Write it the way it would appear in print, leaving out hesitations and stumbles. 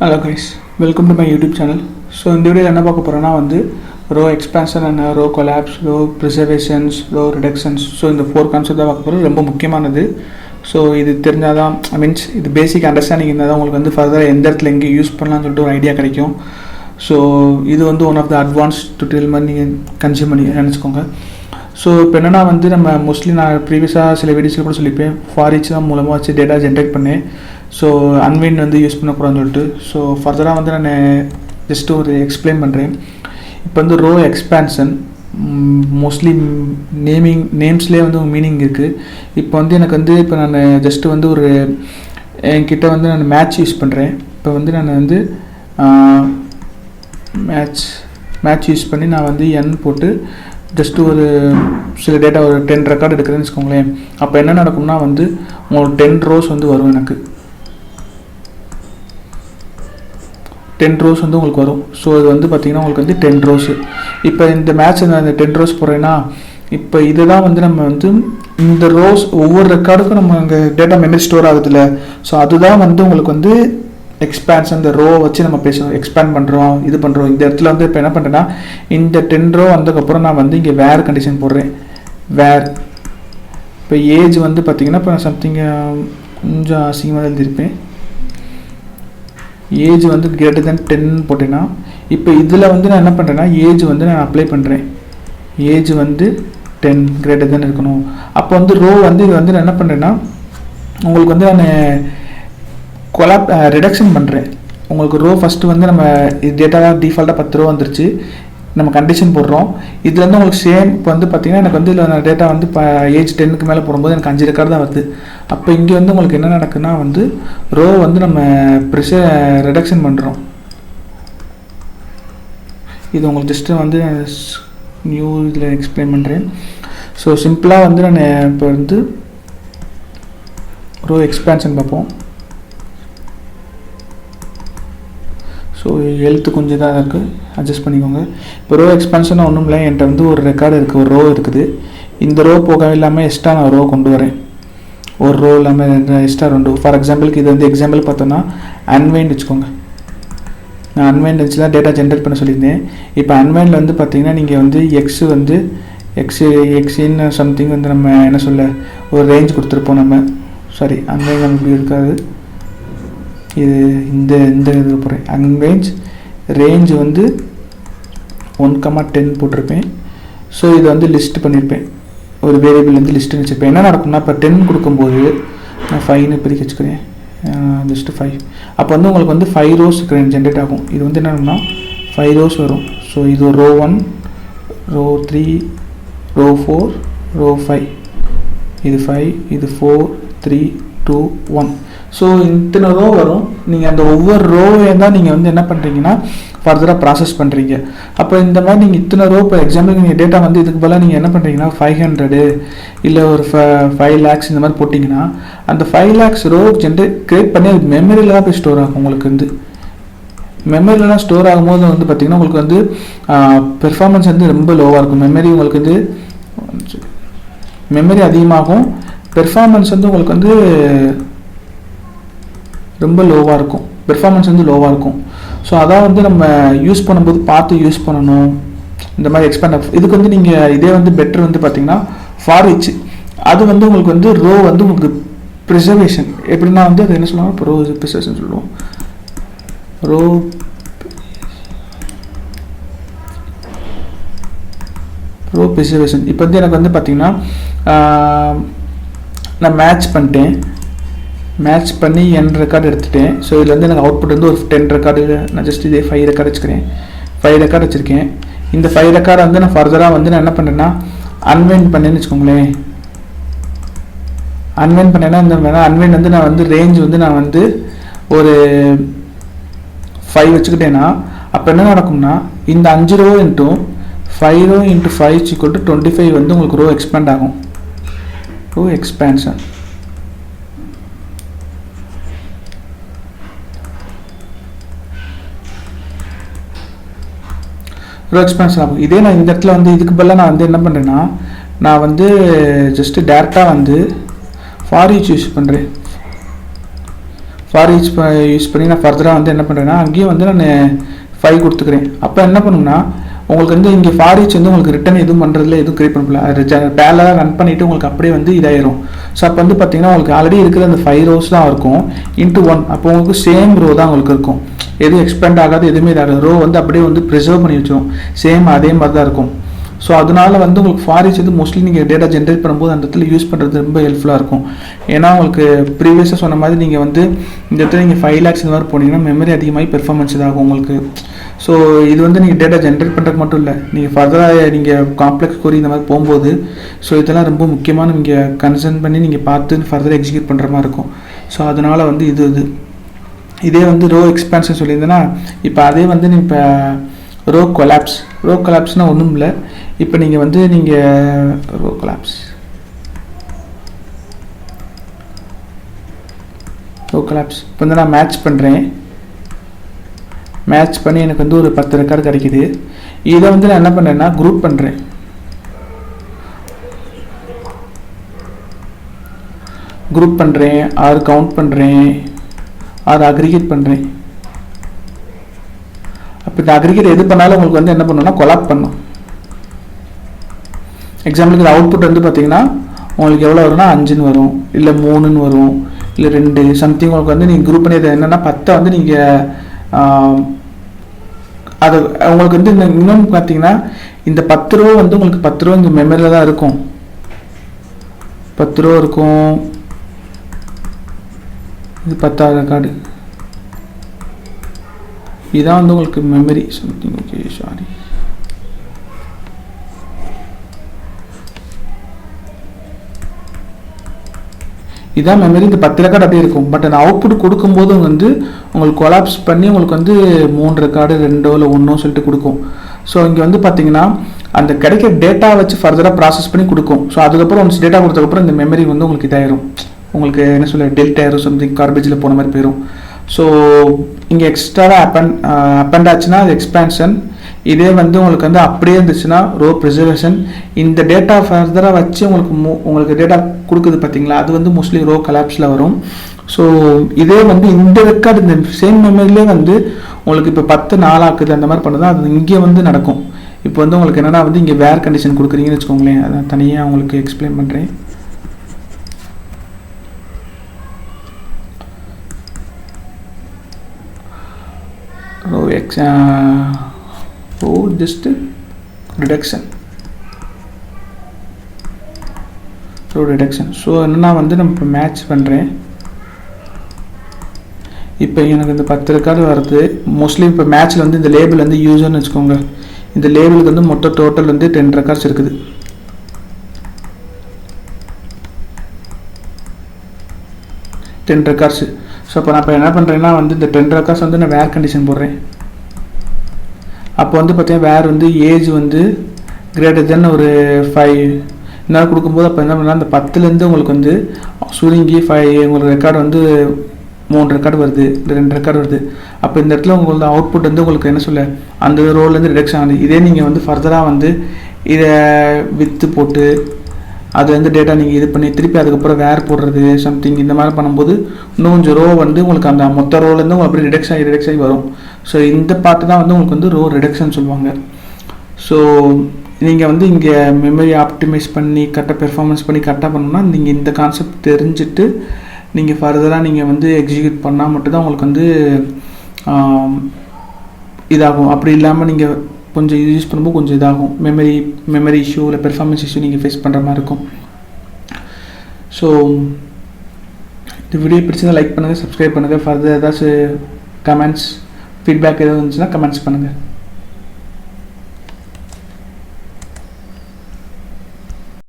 Hello guys, welcome to my YouTube channel. So in the video என்ன பார்க்க போறேன்னா row expansion and row collapse, row preservations, row reductions. So இந்த 4 concept தான் பார்க்க போறோம். ரொம்ப முக்கியமானது. ஸோ இது தெரிஞ்சாதான் மீன்ஸ் இது பேசிக் அண்டர்ஸ்டாண்டிங் இருந்தால் தான் உங்களுக்கு ஃபர்தராக எந்த இடத்துல எங்கே யூஸ் பண்ணலாம்னு சொல்லிட்டு ஒரு ஐடியா கிடைக்கும். ஸோ இது one of the advance tutorial மாதிரி நீங்கள் கன்சியூம் பண்ணி நினச்சிக்கோங்க. ஸோ இப்போ என்னென்னா நம்ம மோஸ்ட்லி நான் ப்ரீவியஸாக சில வீடியோஸில் கூட சொல்லியிருப்பேன், ஃபாரிச் தான் மூலமாக வச்சு டேட்டா ஜென்ரேட் பண்ணேன். ஸோ அன்வைண்ட் யூஸ் பண்ணக்கூடாதுன்னு சொல்லிட்டு. ஸோ ஃபர்தராக நான் ஜஸ்ட் ஒரு எக்ஸ்பிளைன் பண்ணுறேன். இப்போ ரோ எக்ஸ்பேன்ஷன் மோஸ்ட்லி நேம்ஸ்லேயே மீனிங் இருக்குது. இப்போ எனக்கு இப்போ நான் ஜஸ்ட்டு ஒரு என்கிட்ட நான் மேட்ச் யூஸ் பண்ணுறேன். இப்போ நான் மேட்ச் யூஸ் பண்ணி நான் என் போட்டு ஜஸ்ட்டு ஒரு சில டேட்டா ஒரு 10 ரெக்கார்டு எடுக்கிறேன்னு வச்சுக்கோங்களேன். அப்போ என்ன நடக்கும்னா உங்களுக்கு 10 ரோஸ் வரும். எனக்கு 10 ரோஸ் உங்களுக்கு வரும். ஸோ இது பார்த்திங்கன்னா உங்களுக்கு 10 ரோஸு. இப்போ இந்த மேட்ச் நான் இந்த 10 ரோஸ் போடுறேன்னா இப்போ இதுதான் நம்ம இந்த ரோஸ் ஒவ்வொரு ரெக்கார்டுக்கும் நம்ம அங்கே டேட்டா மெமரி ஸ்டோர் ஆகுதுல்ல. ஸோ அதுதான் உங்களுக்கு எக்ஸ்பேன்ஷன் இந்த ரோ வச்சு நம்ம பேசுகிறோம், எக்ஸ்பேண்ட் பண்ணுறோம், இது பண்ணுறோம். இந்த இடத்துல இப்போ என்ன பண்ணுறேன்னா இந்த 10 ரோ வந்ததுக்கப்புறம் நான் இங்கே வேர் கண்டிஷன் போடுறேன். வேர் இப்போ ஏஜ் பார்த்திங்கன்னா இப்போ நான் சம்திங் கொஞ்சம் அசிங்கமாக எழுதியிருப்பேன். ஏஜ் கிரேட்டர் தென் 10 போட்டேன்னா இப்போ இதில் நான் என்ன பண்ணுறேன்னா ஏஜ் நான் அப்ளை பண்ணுறேன். ஏஜ் 10 கிரேட்டர் தென் இருக்கணும். அப்போ ரோ இது நான் என்ன பண்ணுறேன்னா உங்களுக்கு நான் ரிடக்ஷன் பண்ணுறேன். உங்களுக்கு ரோ ஃபஸ்ட்டு நம்ம டேட்டா டிஃபால்ட்டாக 10 ரோ வந்துருச்சு. நம்ம கண்டிஷன் போடுறோம். இதுலேருந்து உங்களுக்கு சேம் இப்போ பார்த்திங்கன்னா எனக்கு இதில் நான் டேட்டா இப்போ ஏஜ் 10க்கு மேலே போடும்போது எனக்கு 5 ரெக்கார்டு தான் வருது. அப்போ இங்கே உங்களுக்கு என்ன நடக்குன்னா ரோ நம்ம ரிடக்ஷன் பண்ணுறோம். இது உங்களுக்கு ஜஸ்ட்டு நியூ இதில் எக்ஸ்பிளைன் பண்ணுறேன். ஸோ சிம்பிளாக நான் இப்போ ரோ எக்ஸ்பேன்ஷன் பார்ப்போம். ஸோ எழுத்து கொஞ்சம் தான் இருக்குது, அட்ஜஸ்ட் பண்ணிக்கோங்க. இப்போ ரோ எக்ஸ்பேன்ஷனாக ஒன்றும் இல்லை, என்கிட்ட ஒரு ரெக்கார்டு இருக்குது, ஒரு ரோ இருக்குது. இந்த ரோ போக இல்லாமல் எக்ஸ்ட்ரா நான் ரோ கொண்டு வரேன். ஒரு ரோ இல்லாமல் எக்ஸ்ட்ரா 2. ஃபார் எக்ஸாம்பிளுக்கு இது எக்ஸாம்பிள் பார்த்தோன்னா அன்வைண்ட் வச்சுக்கோங்க. நான் அன்வைண்ட் வச்சு தான் டேட்டா ஜென்ரேட் பண்ண சொல்லியிருந்தேன். இப்போ அன்வைண்டில் பார்த்தீங்கன்னா நீங்கள் எக்ஸ் எக்ஸின்னு சம்திங் நம்ம என்ன சொல்ல ஒரு ரேஞ்ச் கொடுத்துருப்போம். நம்ம சாரி அன்வைண்ட் நமக்கு இருக்காது. இது இந்த இது போகிறேன். அன்ரேஞ்ச் ரேஞ்ச் 1,10 போட்டிருப்பேன். ஸோ இது லிஸ்ட் பண்ணியிருப்பேன். ஒரு வேரியபிள் லிஸ்ட்டுன்னு வச்சுருப்பேன். என்ன நடக்கும்னா இப்போ 10 கொடுக்கும்போது நான் 5ன்னு பிரிக்க வச்சுக்கிறேன். ஜஸ்ட்டு 5. அப்போ உங்களுக்கு 5 ரோஸ் ஜென்ரேட் ஆகும். இது என்னன்னா 5 ரோஸ் வரும். ஸோ இது ரோ 1, ரோ 3, ரோ 4, ரோ 5. இது 5, இது 4, 3, 2, 1. ஸோ இத்தனை ரோ வரும். நீங்கள் அந்த ஒவ்வொரு ரோவே தான் நீங்கள் என்ன பண்ணுறீங்கன்னா ஃபர்தராக ப்ராசஸ் பண்ணுறீங்க. அப்போ இந்த மாதிரி நீங்கள் இத்தனை ரோ இப்போ எக்ஸாம்பிள் நீங்கள் டேட்டா இதுக்கு பதிலாக நீங்கள் என்ன பண்ணுறீங்கன்னா 500 இல்லை ஒரு 5 lakhs இந்த மாதிரி போட்டிங்கன்னா அந்த 5 lakhs ரோ கிரியேட் பண்ணி அது மெமரியில் தான் போய் ஸ்டோர் ஆகும். உங்களுக்கு மெமரியிலலாம் ஸ்டோர் ஆகும்போது பார்த்திங்கன்னா உங்களுக்கு பெர்ஃபார்மன்ஸ் ரொம்ப லோவாக இருக்கும். மெமரி உங்களுக்கு மெமரி அதிகமாகும், பெர்ஃபார்மன்ஸ் உங்களுக்கு ரொம்ப லோவாக இருக்கும். பெர்ஃபார்மன்ஸ் லோவாக இருக்கும். ஸோ அதான் நம்ம யூஸ் பண்ணும்போது பார்த்து யூஸ் பண்ணணும். இந்த மாதிரி எக்ஸ்பேண்ட் இதுக்கு நீங்கள் இதே பெட்டர் பார்த்தீங்கன்னா ஃபாரிச் அது உங்களுக்கு ரோ உங்களுக்கு ப்ரிசர்வேஷன் எப்படின்னா அது என்ன சொல்லுவாங்க, இப்போ ரோ ப்ரிசர்வேஷன் சொல்லுவோம். ரோ ப்ரிசர்வேஷன் இப்போ எனக்கு பார்த்தீங்கன்னா நான் மேட்ச் பண்ணிட்டேன். மேட்ச் பண்ணி n ரெக்கார்டு எடுத்துட்டேன். ஸோ இதில் எனக்கு அவுட்புட் ஒரு 10 ரெக்கார்டு. நான் ஜஸ்ட் இதே 5 ரெக்கார்டு வச்சுக்கிறேன். 5 ரெக்கார்டு வச்சுருக்கேன். இந்த 5 ரெக்கார்டு நான் ஃபர்தராக நான் என்ன பண்ணுறேன்னா அன்வைண்ட் பண்ணேன்னு வச்சுக்கோங்களேன். அன்வைண்ட் பண்ணேன்னா இந்த அன்வைண்ட் நான் ரேஞ்ச் நான் ஒரு 5 வச்சுக்கிட்டேன்னா அப்போ என்ன நடக்கும்னா இந்த 5 ரோ இன்ட்டு 5 ரோ இன்ட்டு 5 = 25 உங்களுக்கு ரோ எக்ஸ்பேண்ட் ஆகும். ரோ எக்ஸ்பேன்ஷன் ரோ எக்ஸ்பேன்ஷன் ஆகும். இதே நான் இந்த இடத்துல இதுக்கு பதிலாக நான் என்ன பண்ணுறேன்னா நான் ஜஸ்ட்டு டேரெக்டாக ஃபார் ஈச் யூஸ் பண்ணுறேன். ஃபார் யூஸ் பண்ணி நான் ஃபர்தராக வந்து என்ன பண்ணுறேன்னா அங்கேயும் வந்து நான் 5 கொடுத்துக்கிறேன். அப்போ என்ன பண்ணுன்னா உங்களுக்கு வந்து இங்கே ஃபார் ஈச் வந்து உங்களுக்கு ரிட்டன் எதுவும் பண்ணுறதுல எதுவும் கிரியேட் பண்ணல, அது பேலாக ரன் பண்ணிவிட்டு உங்களுக்கு அப்படியே வந்து இதாயிரும். ஸோ அப்போ வந்து பார்த்தீங்கன்னா உங்களுக்கு ஆல்ரெடி இருக்கிற அந்த 5 rows தான் இருக்கும் இன்ட்டு 1. அப்போ உங்களுக்கு சேம் ரோ தான் உங்களுக்கு இருக்கும், எதுவும் எக்ஸ்பேண்ட் ஆகாது, எதுவுமே இதாகாது. ரோ வந்து அப்படியே வந்து ப்ரிசர்வ் பண்ணி வச்சிடும், சேம் அதே மாதிரி தான் இருக்கும். ஸோ அதனால வந்து உங்களுக்கு ஃபார் ஈச் வந்து மோஸ்ட்லி நீங்கள் டேட்டா ஜென்ரேட் பண்ணும்போது அந்த இடத்துல யூஸ் பண்ணுறது ரொம்ப ஹெல்ப்ஃபுல்லாக இருக்கும். ஏன்னா உங்களுக்கு ப்ரீவியஸாக சொன்ன மாதிரி நீங்கள் வந்து இந்த இடத்துல நீங்கள் 5 lakhs இந்த மாதிரி போனீங்கன்னா மெமரி அதிகமாகி பெர்ஃபார்மன்ஸ் இதாகும் உங்களுக்கு. ஸோ இது வந்து நீங்கள் டேட்டா ஜென்ரேட் பண்ணுறது மட்டும் இல்லை, நீங்கள் ஃபர்தராக நீங்கள் காம்ப்ளெக்ஸ் கொரி இந்த மாதிரி போகும்போது ஸோ இதெல்லாம் ரொம்ப முக்கியமாக நீங்கள் கன்சர்ன் பண்ணி நீங்கள் பார்த்து ஃபர்தராக எக்ஸிக்யூட் பண்ணுற மாதிரி இருக்கும். ஸோ அதனால் வந்து இதே வந்து ரோ எக்ஸ்பேன்ஷன் சொல்லியிருந்தேன்னா இப்போ அதே வந்து நீ இப்போ ரோ கொலாப்ஸ்னால் ஒன்றும் இல்லை. இப்போ நீங்கள் வந்து ரோ கொலாப்ஸ் இப்போ வந்து நான் மேட்ச் பண்ணுறேன். மேட்ச் பண்ணி எனக்கு வந்து ஒரு 10 ரெக்கார்டு கிடைக்கிது. இதை வந்து நான் என்ன பண்ணுறேன்னா குரூப் பண்ணுறேன். ஆர் கவுண்ட் பண்ணுறேன், ஆர் அக்ரிகேட் பண்ணுறேன். அப்போ இந்த அக்ரிகேட் எது பண்ணாலும் உங்களுக்கு வந்து என்ன பண்ணணும்னா கொலாப் பண்ணும். எக்ஸாம்பிளுக்கு இந்த அவுட்புட் வந்து பார்த்தீங்கன்னா உங்களுக்கு எவ்வளோ வரும்னா 5ன்னு வரும், இல்லை 3ன்னு வரும், இல்லை 2 சம்திங். உங்களுக்கு வந்து நீங்கள் குரூப் பண்ணி என்னென்னா 10 வந்து நீங்கள் அது உங்களுக்கு வந்து இன்னொன்று பார்த்தீங்கன்னா இந்த 10 ரூபா வந்து உங்களுக்கு 10 ரூபா இந்த மெமரியில் தான் இருக்கும். 10 ரூபா இருக்கும், இது 10வது ரெக்கார்டு, இதான் வந்து உங்களுக்கு மெமரி சம்திங். ஓகே சாரி, இதான் மெமரி. இந்த 10 ரெக்கார்டு அப்படியே இருக்கும். பட் அந்த அவுட்புட் கொடுக்கும்போது வந்து உங்களுக்கு கொலாப்ஸ் பண்ணி உங்களுக்கு வந்து 3 ரெக்கார்டு 2 இல்லை 1 சொல்லிட்டு கொடுக்கும். ஸோ இங்கே வந்து பார்த்தீங்கன்னா அந்த கிடைக்கிற டேட்டா வச்சு ஃபர்தராக ப்ராசஸ் பண்ணி கொடுக்கும். ஸோ அதுக்கப்புறம் ஒன்ஸ் டேட்டா கொடுத்ததுக்கப்புறம் இந்த மெமரி வந்து உங்களுக்கு இதாயிரும், உங்களுக்கு என்ன சொல்ல டெல்ட் ஆயிரும், சம்திங் கார்பேஜில் போன மாதிரி போயிடும். ஸோ இங்கே எக்ஸ்ட்ராவாக அப்பண்ட் ஆச்சுன்னா அது எக்ஸ்பேன்ஷன். இதே வந்து உங்களுக்கு வந்து அப்படியே இருந்துச்சுன்னா ரோ ப்ரிசர்வேஷன். இந்த டேட்டா ஃபர்தராக வச்சு உங்களுக்கு டேட்டா கொடுக்குது பார்த்தீங்களா, அது வந்து மோஸ்ட்லி ரோ கொலாப்ஸில் வரும். ஸோ இதே வந்து இந்த ரெக்கார்டு இந்த சேம் மெமரியிலே வந்து உங்களுக்கு இப்போ 10 4 ஆக்குது அந்த மாதிரி பண்ணுறது அது இங்கே வந்து நடக்கும். இப்போ வந்து உங்களுக்கு என்னென்னா வந்து இங்கே வேர் கண்டிஷன் கொடுக்குறீங்கன்னு வச்சுக்கோங்களேன், அதான் தனியாக உங்களுக்கு எக்ஸ்பிளைன் பண்ணுறேன். Just reduction. ஸோ என்னென்னா வந்து நம்ம இப்போ மேட்ச் பண்ணுறேன். இப்போ எனக்கு இந்த 10 ரெக்கார்டு வருது. மோஸ்ட்லி இப்போ மேட்ச்சில் வந்து இந்த லேபிள் வந்து யூசர்னு வச்சுக்கோங்க. இந்த லேபிளுக்கு வந்து மொத்தம் டோட்டல் வந்து 10 ரெக்கார்ட்ஸ் இருக்குது. ஸோ அப்போ நான் இப்போ என்ன பண்ணுறேன்னா வந்து இந்த 10 ரெக்கார்ட்ஸ் வந்து நான் வேர் கண்டிஷன் போடுறேன். அப்போ வந்து பார்த்தீங்கன்னா வேர் வந்து ஏஜ் வந்து கிரேட்டர் தென் ஒரு 5 இந்த கொடுக்கும்போது அப்போ என்ன பண்ணால் அந்த 10லேருந்து உங்களுக்கு வந்து சுருங்கி 5 உங்களுக்கு ரெக்கார்டு வந்து 3 ரெக்கார்டு வருது, இல்லை 2 ரெக்கார்டு வருது. அப்போ இந்த இடத்துல உங்களுக்கு அவுட்புட் வந்து உங்களுக்கு என்ன சொல்ல அந்த ரோல்லேருந்து ரிடக்ஷன் ஆகுது. இதே நீங்கள் வந்து ஃபர்தராக வந்து இதை வித்து போட்டு அது வந்து டேட்டா நீங்கள் இது பண்ணி திருப்பி அதுக்கப்புறம் வேர் போடுறது சம்திங் இந்த மாதிரி பண்ணும்போது இன்னும் கொஞ்சம் ரோ வந்து உங்களுக்கு அந்த மொத்த ரோலேருந்து உங்களுக்கு அப்படியே ரிடக்ஷன் ஆகி வரும். ஸோ இந்த பார்ட்டு தான் வந்து உங்களுக்கு வந்து ரோ ரிடக்ஷன் சொல்லுவாங்க. ஸோ நீங்கள் வந்து இங்கே மெமரி ஆப்டிமைஸ் பண்ணி கரெக்டாக பெர்ஃபார்மன்ஸ் பண்ணி கரெக்டாக பண்ணணும்னா நீங்கள் இந்த கான்செப்ட் தெரிஞ்சுட்டு நீங்கள் ஃபர்தராக நீங்கள் வந்து எக்ஸிக்யூட் பண்ணால் மட்டும்தான் உங்களுக்கு வந்து இதாகும். அப்படி இல்லாமல் நீங்கள் கொஞ்சம் யூஸ் பண்ணும்போது கொஞ்சம் இதாகும், மெமரி இஷ்யூ இல்லை பெர்ஃபார்மன்ஸ் இஷ்யூ நீங்கள் ஃபேஸ் பண்ணுற மாதிரி இருக்கும். ஸோ இந்த வீடியோ பிடிச்சதை லைக் பண்ணுங்கள், சப்ஸ்கிரைப் பண்ணுங்கள். ஃபர்தர் ஏதாச்சும் கமெண்ட்ஸ் ஃபீட்பேக் எதாவது இருந்துச்சுன்னா கமெண்ட்ஸ் பண்ணுங்கள்.